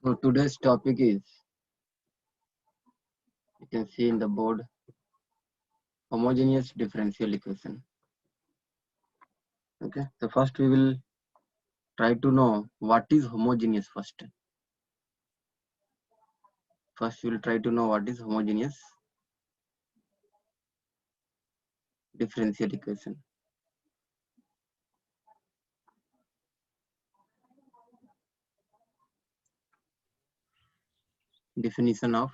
So today's topic is, you can see in the board, homogeneous differential equation. Okay, so first we will try to know what is homogeneous first. First we will try to know what is homogeneous differential equation. Definition of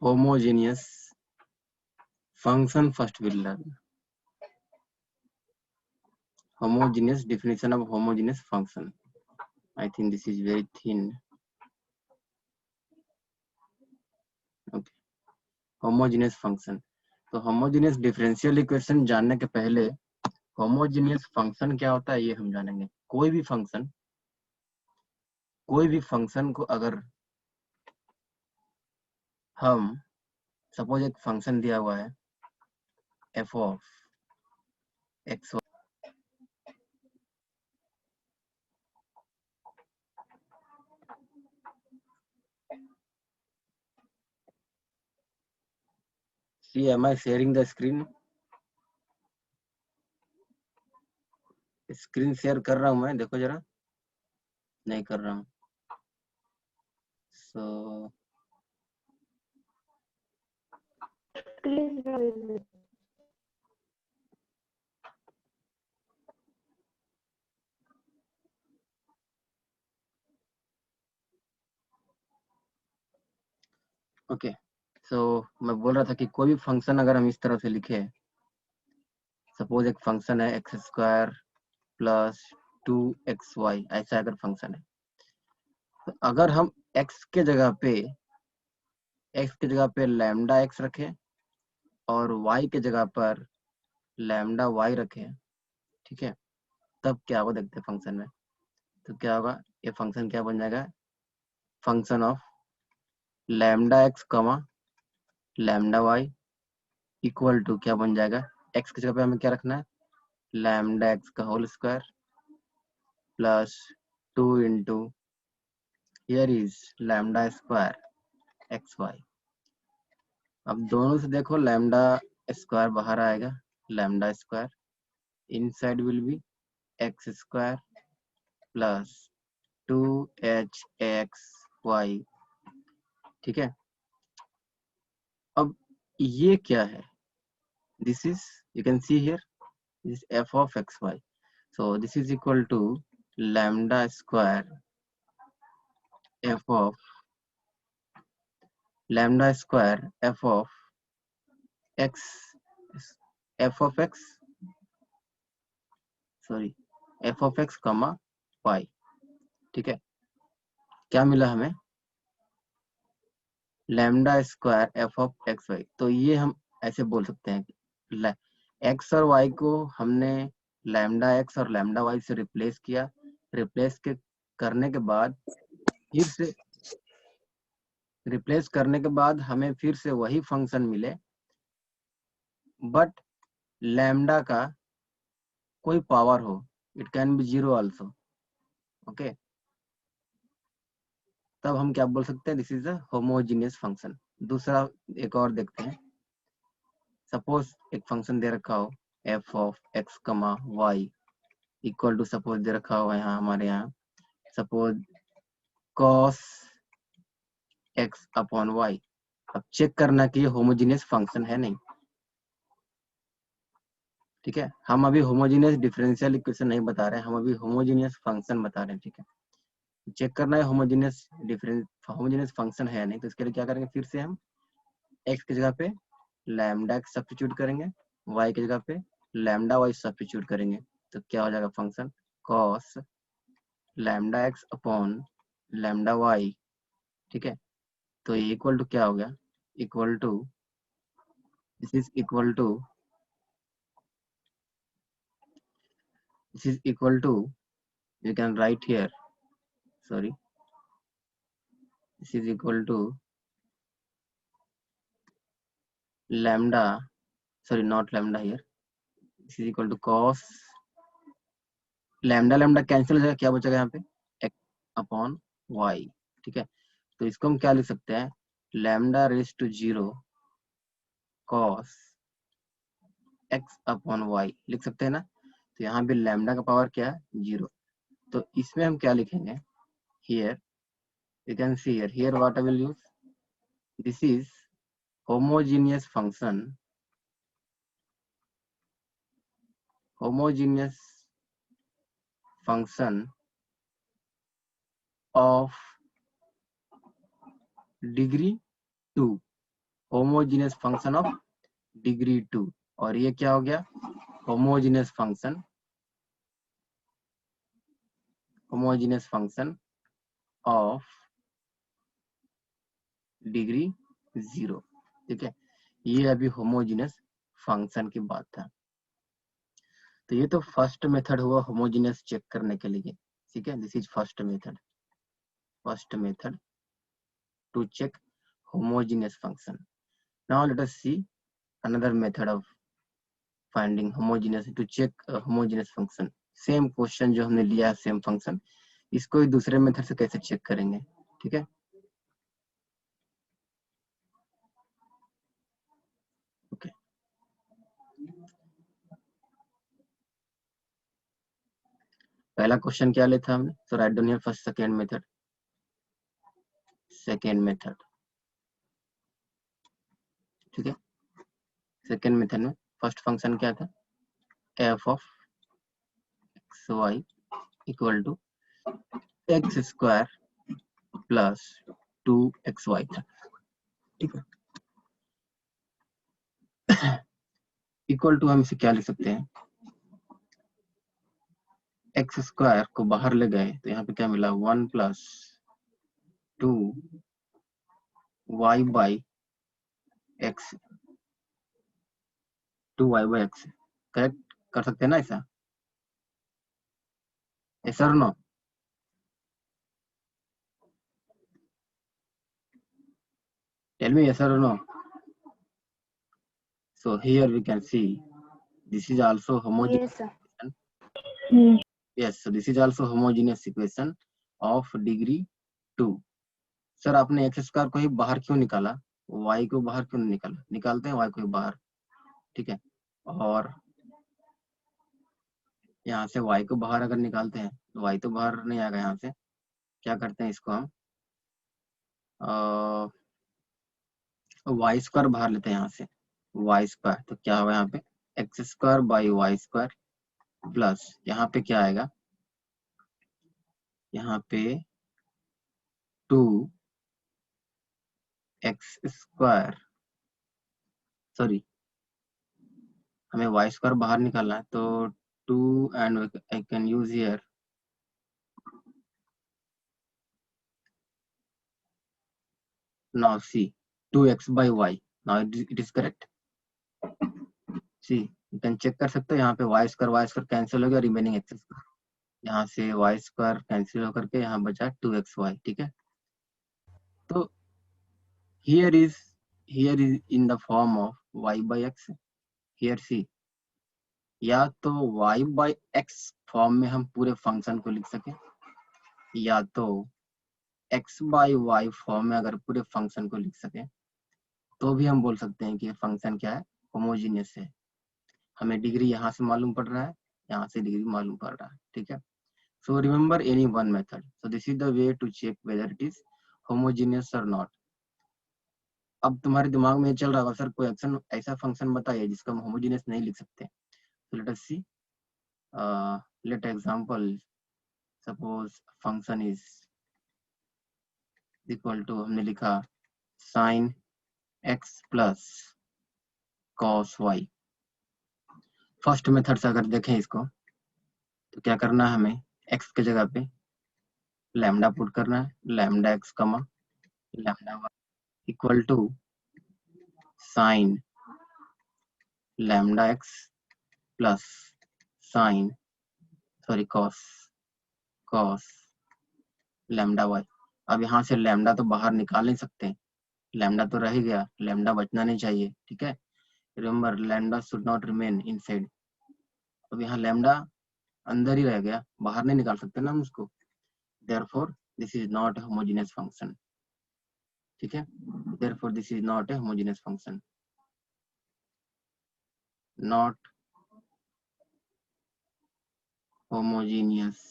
homogeneous function first we will learn. Homogeneous definition of homogeneous function. I think this is very thin. Okay, homogeneous function. तो homogeneous differential equation जानने के पहले homogeneous function क्या होता है ये हम जानेंगे। कोई भी फंक्शन को अगर हम सपोज एक फंक्शन दिया हुआ है F of X, see M I sharing the screen share कर रहा हूं मैं, देखो जरा, नहीं कर रहा हूं। सो ओके, सो मैं बोल रहा था कि कोई भी फंक्शन अगर हम इस तरह से लिखे, सपोज एक फंक्शन है एक्स स्क्वायर प्लस 2xy, ऐसा अगर फंक्शन है, तो अगर हम x के जगह पे लैम्डा x रखें और y के जगह पर लैम्डा y रखें, ठीक है, तब क्या होगा देखते हैं फंक्शन में। तो क्या होगा, ये फंक्शन क्या बन जाएगा, function of lambda x comma lambda y equal to क्या बन जाएगा, x की जगह पे हमें क्या रखना है, लैम्डा x का whole square plus 2 into here is lambda square xy। अब दोनों से देखो, लैम्डा स्क्वायर बाहर आएगा, lambda square inside will be X square plus 2hxy, ठीक है। अब ये क्या है, this is, you can see here, this is f of xy, so this is equal to lambda square f of x, f of x कमा y, ठीक है। क्या मिला हमें, lambda square F of x Y. तो ये हम ऐसे बोल सकते हैं कि एक्स और वाई को हमने लैम्डा एक्स और लैम्डा वाई से रिप्लेस किया, करने के बाद हमें फिर से वही फंक्शन मिले, बट लैम्डा का कोई पावर हो, it can be 0 also, okay. तब हम क्या बोल सकते हैं, this is a homogeneous function. दूसरा एक और देखते हैं, सपोज एक फंक्शन दे रखा हो F of X comma Y equal to, suppose दे रखा हुआ है यहाँ हमारे यहाँ, suppose cos x upon y। अब चेक करना कि ये होमोजीनियस फंक्शन है नहीं, ठीक है। हम अभी होमोजीनियस डिफरेंशियल इक्वेशन नहीं बता रहे हैं, हम अभी होमोजीनियस फंक्शन बता रहे हैं, ठीक है। चेक करना है होमोजीनियस फंक्शन है नहीं, तो इसके लिए क्या करेंगे, फिर से हम x की जगह पे लैम्डा x सब्स्टिट्यूट करेंगे, y की जगह पे लैम्डा y सब्स्टिट्यूट करेंगे, तो क्या हो जाएगा function cos lambda x upon lambda y, ठीक है। तो ये इक्वल टू क्या हो गया, equal to, this is equal to, you can write here, sorry, this is equal to lambda, sorry, not lambda here, this is equal to cos lambda lambda cancel हो जाएगा, क्या बचेगा यहाँ पे एक्स अपॉन वाई, ठीक है। तो इसको हम क्या लिख सकते हैं, lambda raise to 0 cos X upon Y लिख सकते हैं ना। तो यहाँ पे लैम्डा का पावर क्या है 0, तो इसमें हम क्या लिखेंगे, here you can see here what I will use, this is homogeneous function of degree 2, homogeneous function of degree 2, और ये क्या हो गया, homogeneous function of degree 0, ठीक है। ये अभी homogeneous function की बात था। तो ये तो फर्स्ट मेथड हुआ होमोजेनियस चेक करने के लिए, ठीक है। This is first method to check homogeneous function. Now let us see another method of finding homogeneous to check a homogeneous function. Same question जो हमने लिया है, सेम फंक्शन, इसको एक दूसरे मेथड से कैसे चेक करेंगे, ठीक है। ओके, पहला क्वेश्चन क्या लेता हमने, so write down here first second method, ठीक है। सेकंड मेथड में फर्स्ट फंक्शन क्या था, f of x y equal to x square plus 2xy था, ठीक है। इक्वल टू हम इसे क्या लिख सकते हैं, एक्स स्क्वायर को बाहर ले गए तो यहाँ पे क्या मिला 1 plus 2 y by X, 2y by X, correct कर सकते हैं ना ऐसा, ऐसा और no, tell me yes or no. So here we can see this is also homogeneous. Yes, sir. Yes, so this is also homogeneous equation of degree 2. Sir आपने x square को ही बाहर क्यों निकाला, y को बाहर क्यों नहीं निकाला, निकालते हैं y को बाहर, ठीक है। और यहाँ से y को बाहर अगर निकालते हैं तो y तो बाहर नहीं आएगा, यहाँ से क्या करते हैं इसको हम वाई स्क्वायर बाहर लेते हैं यहाँ से, वाई स्क्वायर, तो क्या होगा यहाँ पे X square by Y square plus यहाँ पे क्या आएगा, यहाँ पे 2 एक्स स्क्वायर, सॉरी हमें वाई स्क्वायर बाहर निकालना है, तो 2 and I can use here now see 2x by y, now it is correct, see you can check कर सकते हो, यहाँ पे y स्क्वायर कैंसिल हो गया, रिमेनिंग एक्स स्क्वायर, यहाँ से y स्क्वायर कैंसिल होकर के यहाँ बचा 2xy, ठीक है। तो here is in the form of y by x, here see, या तो y by x फॉर्म में हम पूरे फंक्शन को लिख सके, या तो x by y फॉर्म में अगर पूरे फंक्शन को लिख सके, तो भी हम बोल सकते हैं कि ये फंक्शन क्या है, होमोजीनियस है। हमें डिग्री यहाँ से मालूम पड़ रहा है, यहाँ से डिग्री मालूम पड़ रहा है, ठीक है। So remember any one method, so this is the way to check whether it is homogeneous और नॉट। अब तुम्हारे दिमाग में चल रहा होगा सर कोई एक्शन ऐसा फंक्शन बताइए जिसका हम होमोजीनियस नहीं लिख सकते, so let us see, let example, suppose function is equal to, हमने लिखा sin x plus cos y। First method से अगर देखें इसको तो क्या करना है, हमें x के जगह पे लैम्डा पुट करना है, lambda x comma lambda y equal to sine lambda x plus sine cos lambda y। अब यहाँ से लैम्डा तो बाहर निकाल नहीं सकते, लैम्डा तो रह ही गया, लैम्डा बचना नहीं चाहिए, ठीक है। Remember lambda should not remain inside. अब यहाँ लैम्डा अंदर ही रह गया, बाहर नहीं निकाल सकते ना हम उसको। therefore this is not a homogeneous function, ठीक है। therefore this is not a homogeneous function, not homogeneous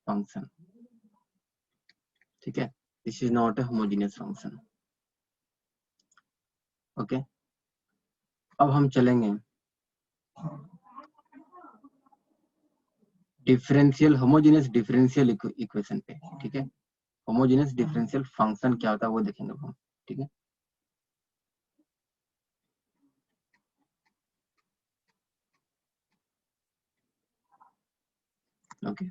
function, ठीक है। this is not a homogeneous function, okay. अब हम चलेंगे डिफरेंशियल होमोजेनियस डिफरेंशियल इक्वेशन पे, ठीक है। होमोजेनियस डिफरेंशियल फंक्शन क्या होता है वो देखेंगे हम, ठीक है। ओके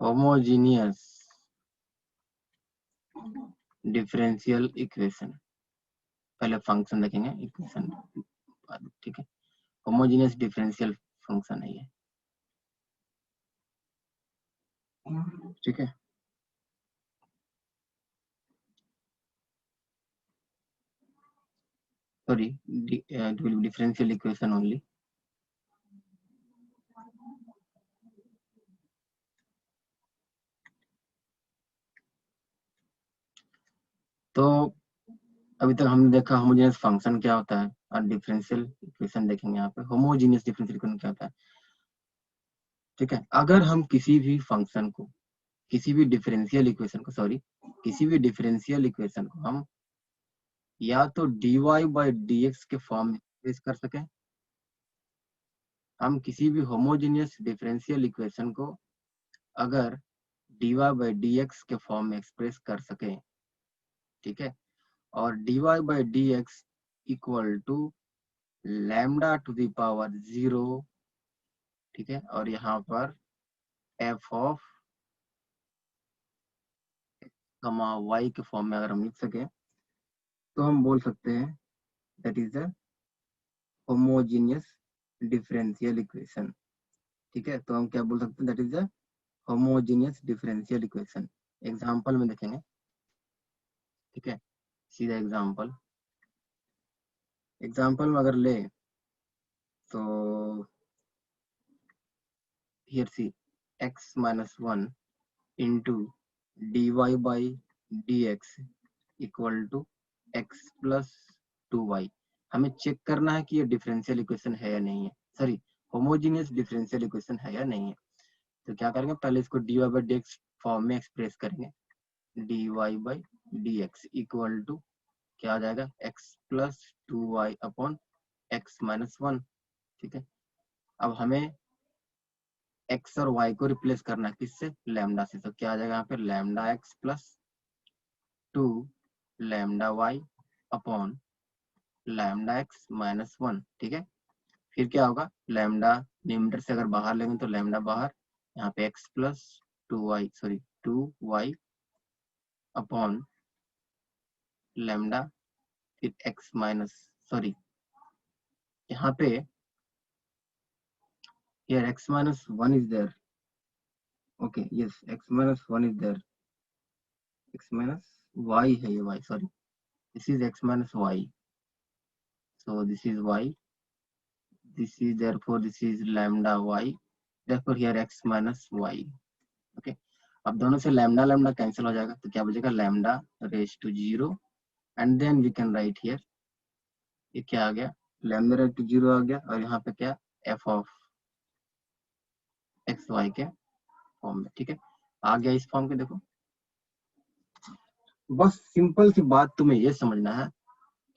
होमोजेनियस डिफरेंशियल इक्वेशन, पहले फंक्शन देखेंगे इक्वेशन, ठीक है। होमोजेनियस डिफरेंशियल फंक्शन है ये, ठीक है। Sorry, differential equation only. तो अभी तक हमने देखा होमोजेनियस फंक्शन क्या होता है और डिफरेंशियल इक्वेशन देखेंगे यहाँ पे होमोजेनियस डिफरेंशियल इक्वेशन क्या होता है, ठीक है। अगर हम किसी भी फंक्शन को, किसी भी डिफरेंशियल इक्वेशन को, सॉरी, किसी भी डिफरेंशियल इक्वेशन को हम या तो dy बाई dx के फॉर्म में एक्सप्रेस कर सकें, हम किसी भी होमोजेनियस डिफरेंशियल इक्वेशन को अगर dy बाई dx के फॉर्म में एक्सप्रेस कर सकें, ठीक है। और dy by dx equal to lambda to the power 0, ठीक है। और यहाँ पर f ऑफ कमा y के फॉर्म में अगर हम लिख सके तो हम बोल सकते हैं that is the homogeneous differential equation, ठीक है। तो हम क्या बोल सकते हैं, that is the homogeneous differential equation. Example में देखेंगे, ठीक है। सीधा एग्जांपल, एग्जांपल में अगर ले तो here see x minus 1 into D Y by D X equal to X plus 2y। हमें चेक करना है कि ये डिफरेंशियल इक्वेशन है या नहीं है, सॉरी, होमोजेनियस डिफरेंशियल इक्वेशन है या नहीं है। तो क्या करेंगे, पहले इसको D Y by D X form में एक्सप्रेस करेंगे, D Y by D X equal to क्या आ जाएगा, x plus 2y upon x minus 1, ठीक है। अब हमें x और y को रिप्लेस करना है किससे, लैम्डा से। तो क्या आ जाएगा यहाँ पे, lambda x plus 2 lambda y upon lambda x minus 1, ठीक है। फिर क्या होगा, लैम्डा न्यूमरेटर से अगर बाहर लेंगे तो लैम्डा बाहर, यहाँ पे x plus 2y, sorry 2y upon lambda, फिर x माइनस, सॉरी यहाँ पे here x minus 1 is there, okay, yes, x minus 1 is there, x minus y है ये y, sorry, this is x minus y, so this is y, this is therefore this is lambda y, therefore here x minus y, okay। अब दोनों से lambda lambda cancel हो जाएगा तो क्या बचेगा, lambda raise to 0 and then we can write here, ये क्या आ गया, लैम्डा रेज टू 0 आ गया और यहाँ पे क्या, f ऑफ एक्स वाई के फॉर्म में, ठीक है। आ गया इस फॉर्म के, देखो बस सिंपल सी बात तुम्हें ये समझना है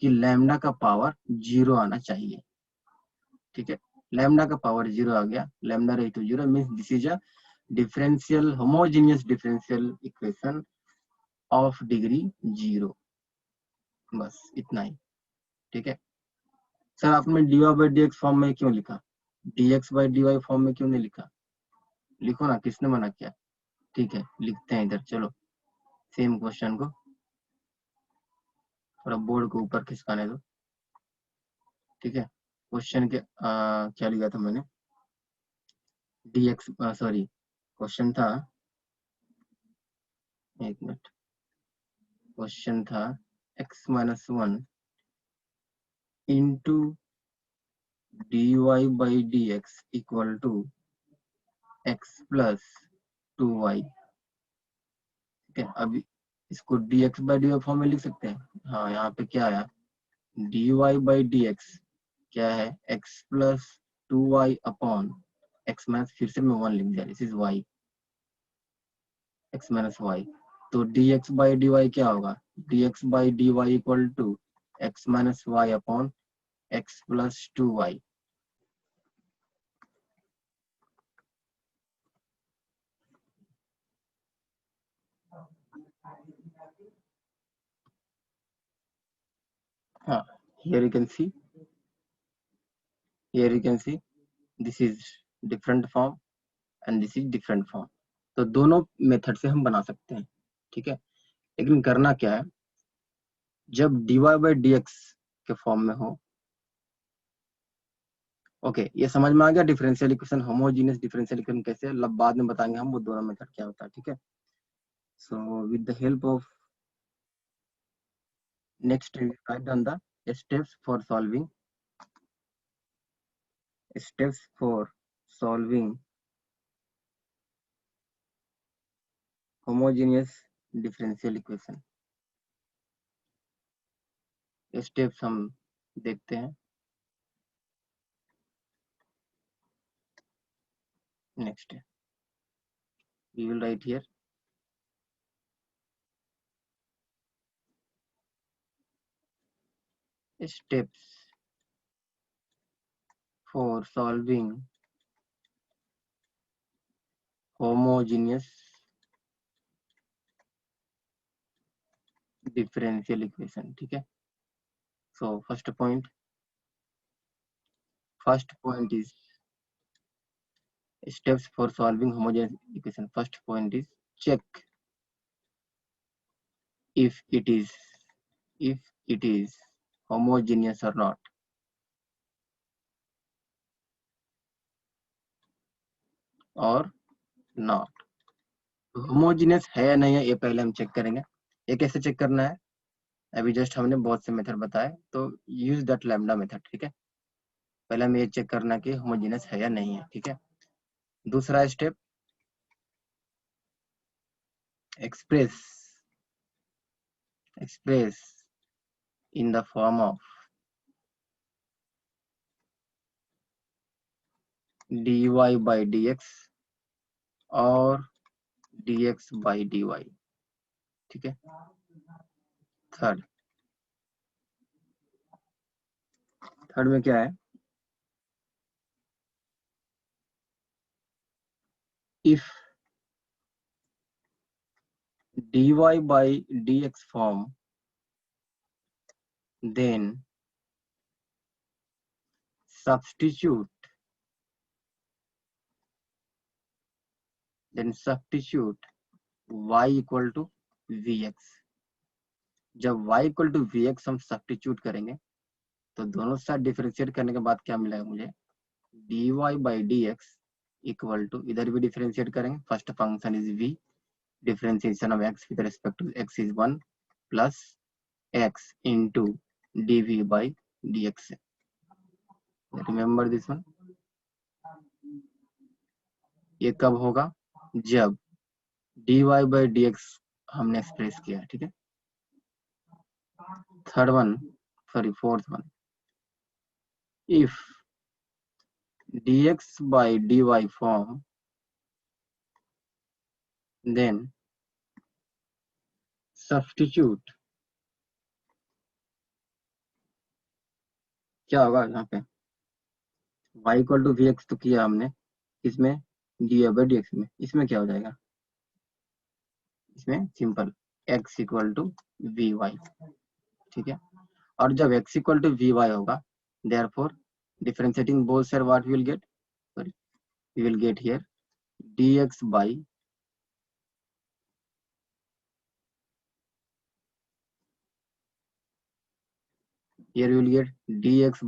कि लैम्डा का पावर 0 आना चाहिए, ठीक है। लैम्डा का पावर 0 आ गया, lambda raise to 0 means this is a differential homogeneous differential equation of degree 0, बस इतना ही, ठीक है। सर आपने dy by D X form में क्यों लिखा, dx बाई dy फॉर्म में क्यों नहीं लिखा, लिखो ना, किसने मना किया, ठीक है लिखते हैं इधर, चलो सेम क्वेश्चन को थोड़ा बोर्ड को ऊपर खिसकाने दो, ठीक है। क्वेश्चन के क्या लिखा था मैंने, dx, सॉरी क्वेश्चन था एक मिनट, क्वेश्चन था x-1 into dy/dx equal to x plus 2y। ठीक है, अभी इसको dx/dy फॉर्म में लिख सकते हैं। हाँ, यहाँ पे क्या आया, dy/dx क्या है, x plus 2y upon x minus, फिर से मैं 1 लिख दिया, this is y, x minus y। तो dx/dy क्या होगा, dx/dy equal to x minus y upon x plus 2y। हाँ, here you can see this is different form and this is different form। तो दोनों मेथड से हम बना सकते हैं, ठीक है। लेकिन करना क्या है, जब dy/dx के फॉर्म में हो, ओके, ये समझ में आ गया differential equation, homogeneous differential equation कैसे, बाद में बताएंगे हम वो दोनों मेथड क्या होता है, ठीक है। So with the help of next write down the steps for solving homogeneous differential equation. Steps हम देखते हैं। Next we will write here steps for solving homogeneous differential equation, ठीक है। So first point is steps for solving homogeneous equation। First point is check if it is homogeneous or not, or not। Homogeneous है या नहीं है, ये पहले हम check करेंगे। ये कैसे चेक करना है, अभी जस्ट हमने बहुत से मेथड बताए, तो यूज दैट लैम्डा मेथड, ठीक है। पहले हमें ये चेक करना है कि होमोजेनियस है या नहीं है, ठीक है। दूसरा step, express in the form of dy/dx और dx/dy, ठीक है। थर्ड में क्या है, if dy/dx form, then substitute y equal to vx। जब y equal to vx हम सब्स्टिट्यूट करेंगे, तो दोनों साथ डिफरेंशिएट करने के बाद क्या मिलेगा मुझे, dy/dx इक्वल टू, इधर भी डिफरेंशिएट करेंगे, first function is v, differentiation of x with respect to x is 1 plus x into dv/dx। remember this one। ये कब होगा, जब dy/dx हमने एक्सप्रेस किया, ठीक है। Fourth one, if dx/dy form, then substitute, क्या होगा यहाँ पे, y equal to vx तो किया हमने, इसमें dy/dx में, इसमें क्या हो जाएगा, इसमें simple x equal to vy, ठीक है। और जब x इक्वल टू vy होगा, therefore differentiating both sides, what we will get, sorry, we will get here dx by here we will get dx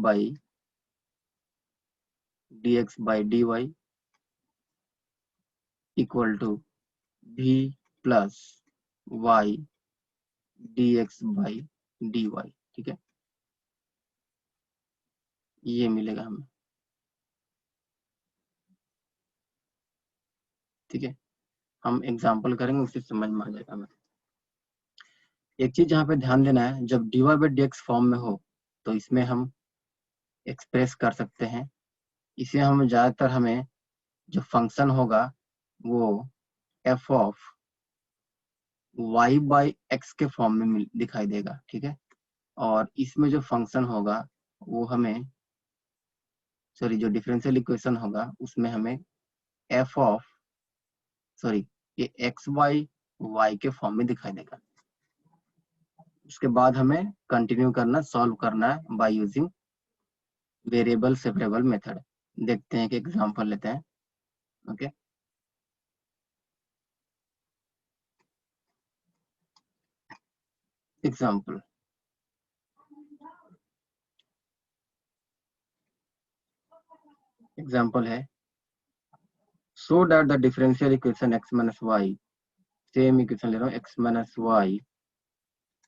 by dy equal to v plus Y D X by D Y, ठीक है, ये मिलेगा हमें, ठीक है। हम example करेंगे, उससे समझ में आ जाएगा हमें। एक चीज यहाँ पे ध्यान देना है, जब dy by D X form में हो तो इसमें हम एक्सप्रेस कर सकते हैं। इसे हम ज्यादातर हमें जो फंक्शन होगा वो F of Y by X के फॉर्म में दिखाई देगा, ठीक है। और इसमें जो फंक्शन होगा वो हमें, सॉरी, जो डिफरेंशियल इक्वेशन होगा उसमें हमें एफ ऑफ, सॉरी, ये एक्स बाई वाई के फॉर्म में दिखाई देगा। उसके बाद हमें कंटिन्यू करना, सॉल्व करना है by using variable separable method. देखते हैं कि एग्जांपल लेते हैं, ओके। एग्जांपल, एग्जांपल है, so that the differential equation x minus Y, same equation ले रहा हूँ, x minus Y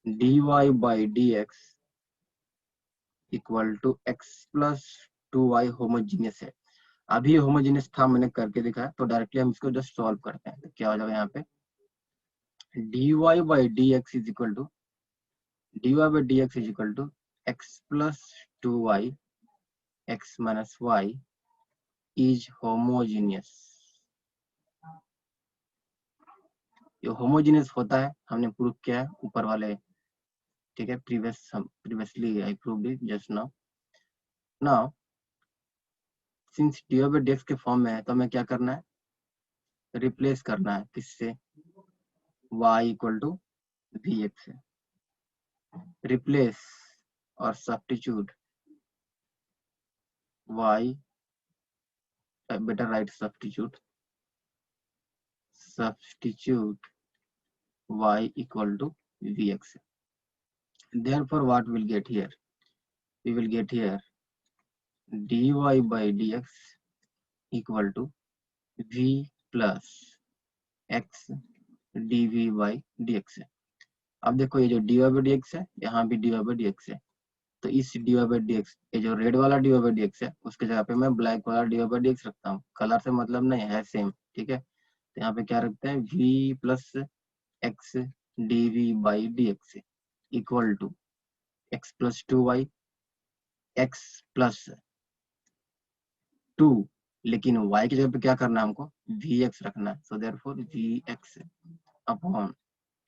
dy by D X equal to X plus 2y homogeneous है। अभी होमोजीनियस था, मैंने करके दिखाया, तो डायरेक्टली हम इसको जस्ट सॉल्व करते हैं। तो क्या हो जाएगा यहाँ पे, dy by D X is equal to dy by D X is equal to X plus 2y x minus Y is homogeneous. ये होमोजीनियस होता है, हमने प्रूव किया है ऊपर वाले, ठीक है, previously I proved it just now. Now since dy by D x के फॉर्म में है तो हमें क्या करना है, रिप्लेस करना है, किससे, y equal to V X से। रिप्लेस और substitute y, better write substitute y equal to vx. Therefore what we'll get here, we will get here dy by dx equal to v plus x dv by dx है। अब देखो ये जो dy by dx है, यहाँ भी dy by dx है, तो इस dy by dx, ये जो रेड वाला dy by dx है उसके जगह पे मैं ब्लैक वाला dy by dx रखता हूँ। कलर से मतलब नहीं है, सेम, ठीक है। तो यहाँ पे क्या रखते हैं, v plus X D V by D X equal to X plus 2y X plus 2, लेकिन y की जगह पे क्या करना है हमको, वी एक्स रखना है। So therefore V X upon,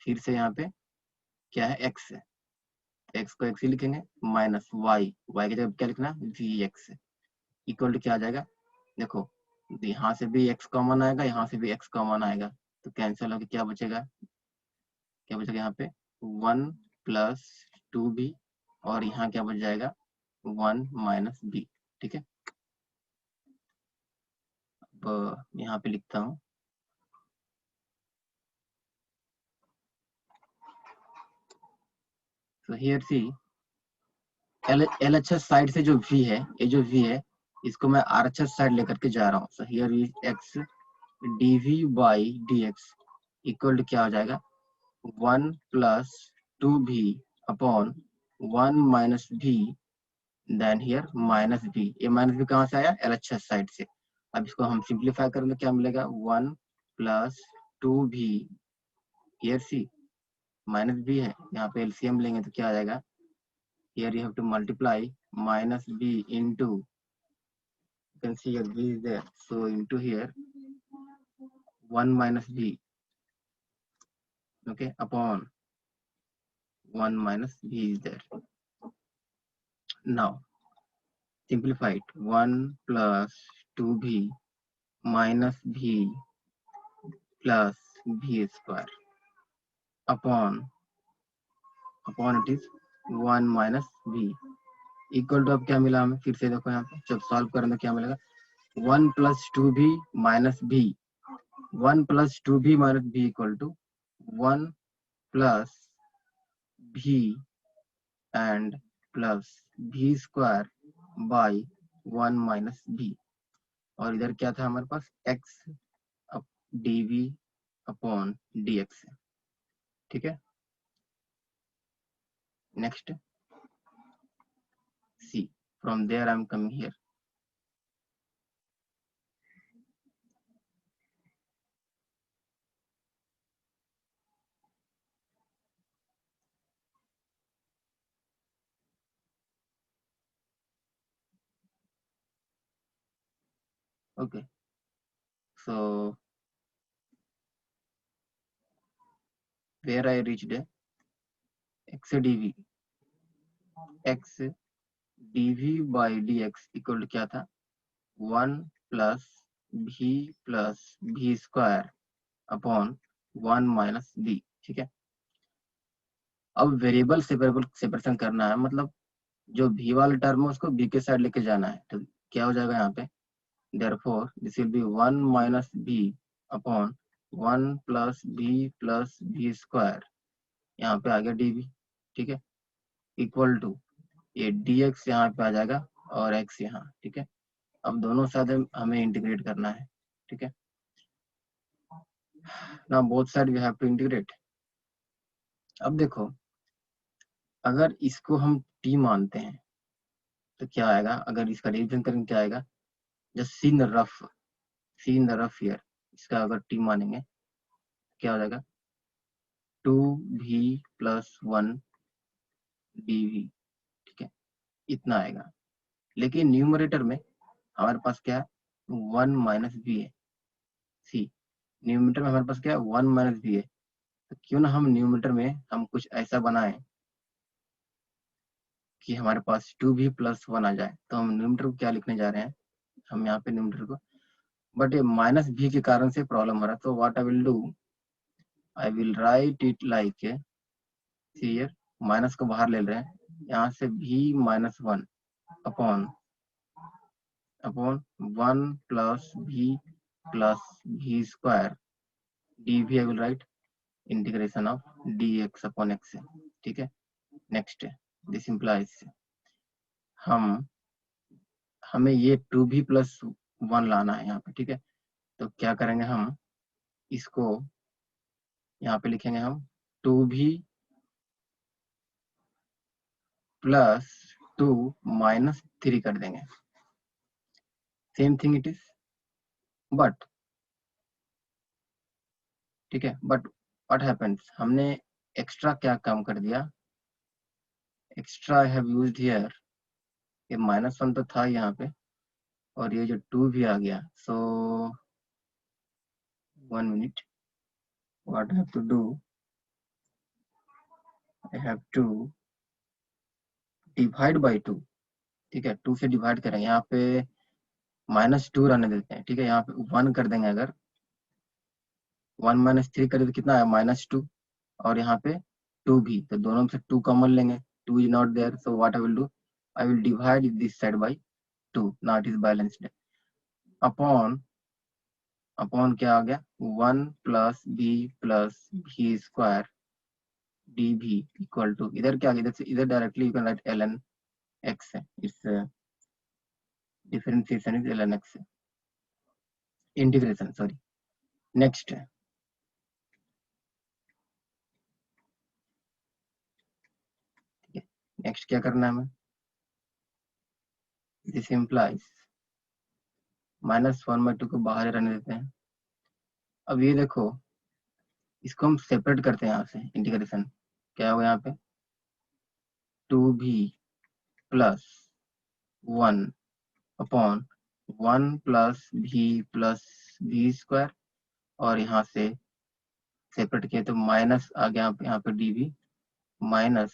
फिर से यहाँ पे क्या है, x है, x को x ही लिखेंगे, माइनस y, y की जगह पे क्या लिखना है, वी एक्स इक्वल टू क्या आ जाएगा, देखो यहाँ से भी x कॉमन आएगा, यहाँ से भी x कॉमन आएगा, तो कैंसिल होकर क्या बचेगा, क्या बचेगा यहाँ पे 1 प्लस 2b, और यहाँ क्या बच जाएगा 1 माइनस b, ठीक है। अब यहाँ पे लिखता हूँ, तो हियर सी LHS साइड से जो v है, ये जो v है इसको मैं RHS साइड लेकर के जा रहा हूँ। So here is x dv by dx equal to क्या हो जाएगा 1 plus 2b upon 1 minus b, then here minus b। ये माइनस b कहाँ से आया, LHS साइड से। अब इसको हम सिंप्लीफाई करेंगे, क्या मिलेगा 1 plus 2b, here see minus b है, यहाँ पे LCM लेंगे तो क्या आ जाएगा, here you have to multiply minus b into, you can see here b is there, so into here 1 minus b, okay, upon 1 minus b is there. Now simplify it, 1 plus 2b minus b plus b square upon it is 1 minus b equal to, अब क्या मिला हमें, फिर से देखो यहाँ पे जब सॉल्व करें तो क्या मिलेगा 1 plus 2b minus b, 1 plus 2b minus b equal to 1 plus b and plus b square by 1 minus b, और इधर क्या था हमारे पास x dv अपॉन dx है। ठीक है। Next see, from there I am coming here. Okay, so where I reached x dv, x dv by dx equal to क्या था, 1 plus v plus v square upon 1 minus b। ठीक है। अब variable separation करना है, मतलब जो v वाला टर्म है उसको b के साइड लेके जाना है। तो क्या हो जाएगा यहाँ पे, therefore this will be 1 minus b upon 1 plus b plus b square, यहाँ पे आ गया dv। ठीक है, इक्वल टू ये dx यहाँ पे आ जाएगा और x यहाँ। ठीक है, अब दोनों साइड हमें इंटीग्रेट करना है। ठीक है, ना both side we have to integrate. अब देखो, अगर इसको हम t मानते हैं तो क्या आएगा, अगर इसका डिवीजन करेंगे क्या आएगा, just see in the rough here, इसका अगर t मानेंगे क्या हो जाएगा, 2v प्लस 1 dv। ठीक है, इतना आएगा। लेकिन न्यूमरेटर में हमारे पास क्या है, 1 माइनस बी है। सी, न्यूमरेटर में हमारे पास क्या है, 1 माइनस बी है। तो क्यों ना हम न्यूमरेटर में हम कुछ ऐसा बनाएं कि हमारे पास 2v प्लस 1 आ जाए। तो हम न्यूमरेटर को क्या लिखने जा रहे हैं, हम यहाँ पे न्यूमरेटर को, बट ये माइनस v के कारण से प्रॉब्लम हो रहा है। तो what I will do, I will write it like, here minus को बाहर ले रहे हैं, यहाँ से v minus 1 upon 1 plus v square dv, I will write integration of dx upon x। ठीक है, नेक्स्ट दिस इम्प्लाइज, हमें ये 2v प्लस 1 लाना है यहाँ पे। ठीक है, तो क्या करेंगे, हम इसको यहाँ पे लिखेंगे हम 2v प्लस 2 माइनस 3 कर देंगे। Same thing it is, but ठीक है, बट व्हाट हैपेंस, हमने एक्स्ट्रा क्या काम कर दिया, extra I have used here, ये माइनस 1 तो था यहाँ पे और ये जो 2 भी आ गया। सो 1 minute, what I have to do, I have to divide by 2। ठीक है, 2 से डिवाइड करेंगे, यहाँ पे माइनस 2 रहने देते हैं। ठीक है, यहाँ पे 1 कर देंगे, अगर 1 माइनस 3 करें तो कितना है, माइनस 2, और यहाँ पे 2 भी, तो दोनों में से 2 कॉमन लेंगे, 2 is not there. So what I will do, I will divide this side by 2, now it is balanced, upon क्या आ गया, 1 plus v square dv equal to, इधर क्या, इधर से इधर directly you can write ln x, it's differentiation is ln x, integration sorry. Next next क्या करना है हमें, दिस इम्प्लाइज -1/2 को बाहर रहने देते हैं। अब ये देखो, इसको हम सेपरेट करते हैं यहाँ से, इंटीग्रेशन क्या होगा यहाँ पे, 2v plus 1 upon 1 plus v square, और यहाँ से सेपरेट किया तो माइनस आ गया यहाँ पे dv, माइनस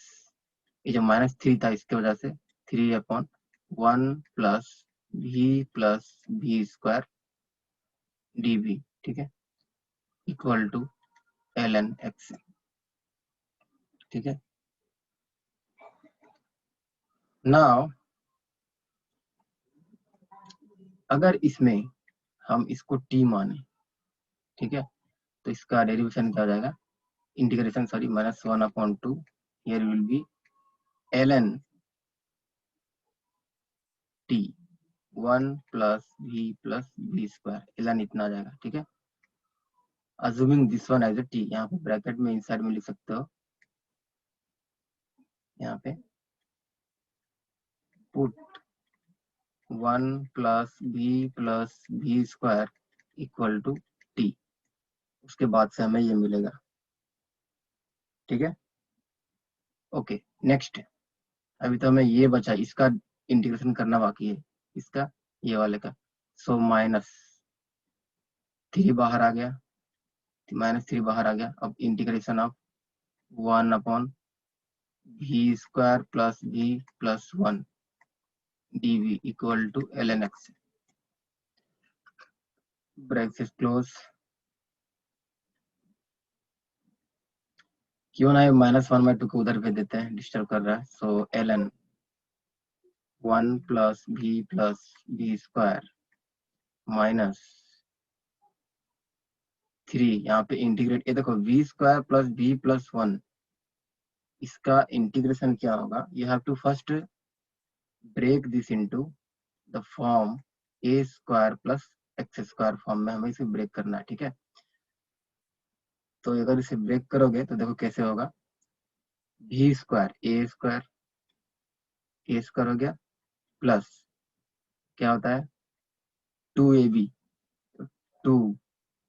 ये जो -3 था इसकी वजह से 3 upon 1 plus v square dv। ठीक है, इक्वल टू ln x। ठीक है, नाउ अगर इसमें हम इसको t माने, ठीक है, तो इसका डेरिवेशन क्या हो जाएगा, integration sorry -1/2, here will be ln t 1 plus v square, ln इतना आ जाएगा। ठीक है, assuming this one as a T, यहाँ पे ब्रैकेट में इनसाइड में लिख सकते हो, यहाँ पे put 1 plus V square equal to T, उसके बाद से हमें ये मिलेगा। ठीक है, ओके नेक्स्ट। अभी तो हमें ये बचा, इसका इंटीग्रेशन करना बाकी है, इसका ये वाले का। सो -3 बाहर आ गया, -3 बाहर आ गया। अब integration of 1 upon V square plus V plus 1 dv equal to ln x, bracket close. क्यों ना -1/2 को उधर भेज देते हैं, डिस्टर्ब कर रहा है। सो ln 1 plus V square minus 3, यहाँ पे इंटीग्रेट, ये देखो v square plus V plus 1, इसका इंटीग्रेशन क्या होगा? You have to first break this into the form a square plus x square form में हमें इसे ब्रेक करना है। ठीक है, तो अगर इसे ब्रेक करोगे तो देखो कैसे होगा। भी स्क्वायर ए स्क्वायर हो गया, प्लस क्या होता है 2ab, 2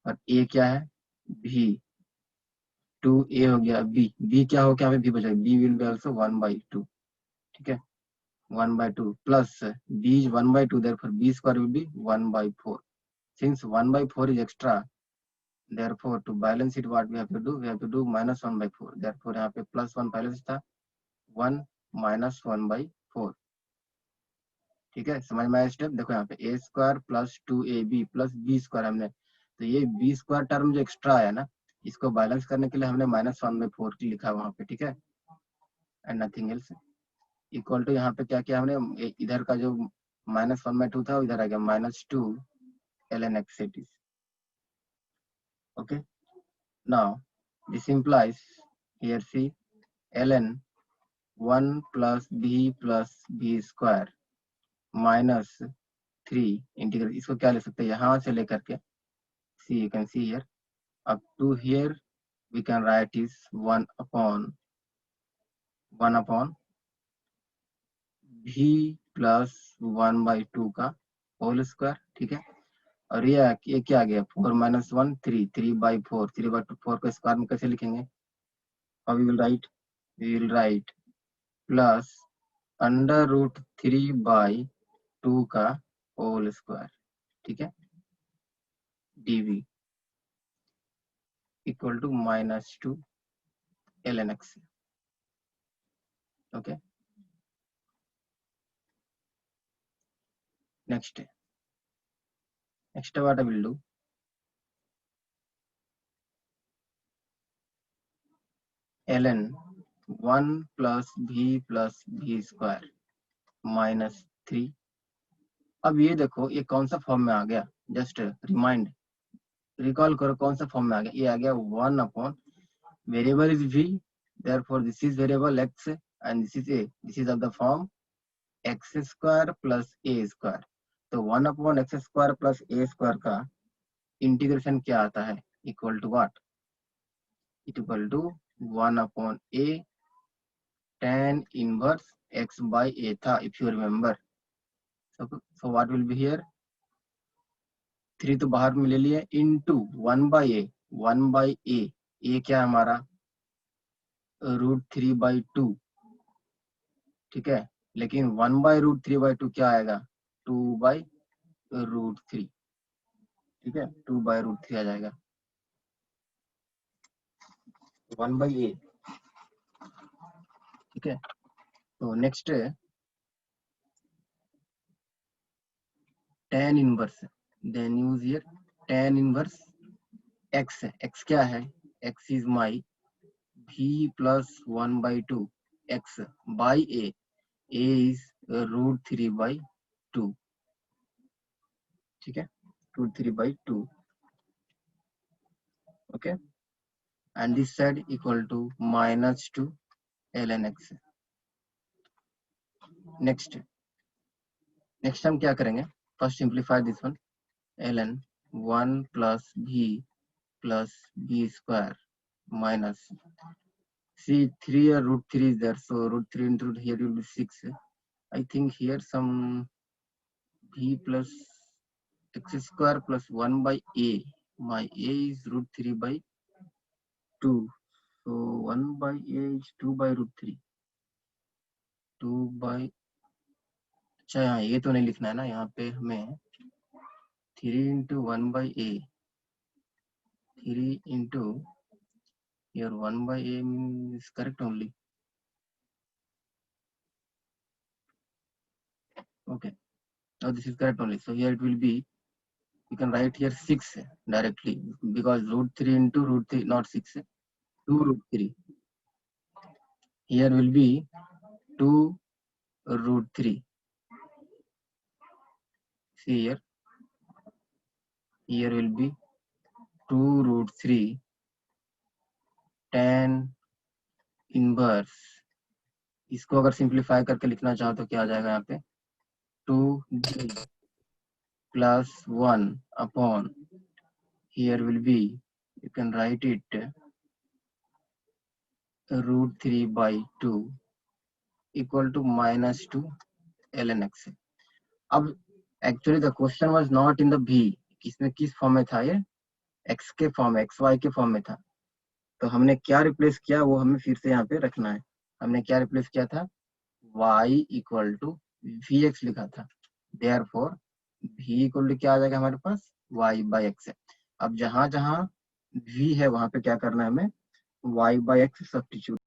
और a क्या है भी, 2a हो गया, b क्या हो गया, हमें b बचा, b विल बी आल्सो 1/2। ठीक है, 1/2 plus b is 1/2, therefore b square will be 1/4। Since 1/4 is extra, therefore to balance it what we have to do, we have to do -1/4। therefore यहाँ पे +1 पहले से था, 1 -1/4। ठीक है, समझ में आया स्टेप? देखो यहाँ पे a square plus 2ab plus b square हमने, तो ये b स्क्वायर टर्म जो एक्स्ट्रा आया ना, इसको बैलेंस करने के लिए हमने -1/4 लिखा वहाँ पे। ठीक है, and nothing else equal to, यहाँ पे क्या किया हमने, इधर का जो -1/2 था इधर आ गया -2 ln x it is। okay, now this implies here see ln 1 plus b square minus 3 integral, इसको क्या ले सकते हैं, यहाँ से लेकर के, see you can see here up to here we can write is 1 upon v plus 1/2 का होल स्क्वायर। ठीक है, और ये क्या आ गया, 4 - 1 3, 3/4, 3/4 को स्क्वायर में कैसे लिखेंगे? How we will write? We will write plus √3/2 का होल स्क्वायर। ठीक है, dv equal to -2 ln x। Okay, next what I will do, ln 1 plus v square -3। अब ये देखो ये कौन सा फॉर्म में आ गया, जस्ट रिकॉल करो कौन सा फॉर्म में आ गया, ये आ गया 1 upon variable is v, therefore this is variable x and this is a, this is of the form x square plus a square. तो 1 upon x square plus a square का integration क्या आता है, equal to what, equal to 1 upon a tan inverse x by a था, if you remember। so what will be here, 3 तो बाहर में ले लिए, इनटू 1/a a क्या है हमारा √3/2। ठीक है, लेकिन 1/√3/2 क्या आएगा, 2/√3। ठीक है, 2/√3 आ जाएगा, 1/a। ठीक है, तो next tan inverse, then use here tan inverse x, x क्या है, x is my v plus 1/2 x by a is √3/2। ठीक है, √3/2। okay, and this side equal to -2 ln x। next हम क्या करेंगे, first simplify this one, ln 1 plus v plus b square minus, see 3 or root 3 is there, so root 3 into here will be 6. I think here some b plus x square plus 1 by a. My a is root 3 by 2. So 1 by a is 2 by root 3. 2 by, अच्छा यहाँ ये तो नहीं लिखना है ना, यहाँ पे हमें 3 into 1 by a, 3 into here 1 by a is correct only. Okay, now this is correct only. So here it will be, you can write here 6 directly, because root 3 into root 3, not 6, 2 root 3. Here will be 2 root 3. See here will be 2 root 3 tan inverse. इसको अगर simplify करके लिखना चाहो तो क्या आ जाएगा यहाँ पे, 2b plus 1 upon, here will be, you can write it root 3 by 2 equal to minus 2 ln x. अब actually the question was not in the v, किसमें किस फॉर्म में था, ये x के फॉर्म में, xy के फॉर्म में था, तो हमने क्या रिप्लेस किया वो हमें फिर से यहाँ पे रखना है। हमने क्या रिप्लेस किया था, y इक्वल टू vx लिखा था, देयरफॉर v इक्वल टू क्या आ जाएगा हमारे पास, y बाई x है। अब जहां जहां v है वहां पे क्या करना है हमें, y बाई x सब्स्टिट्यूट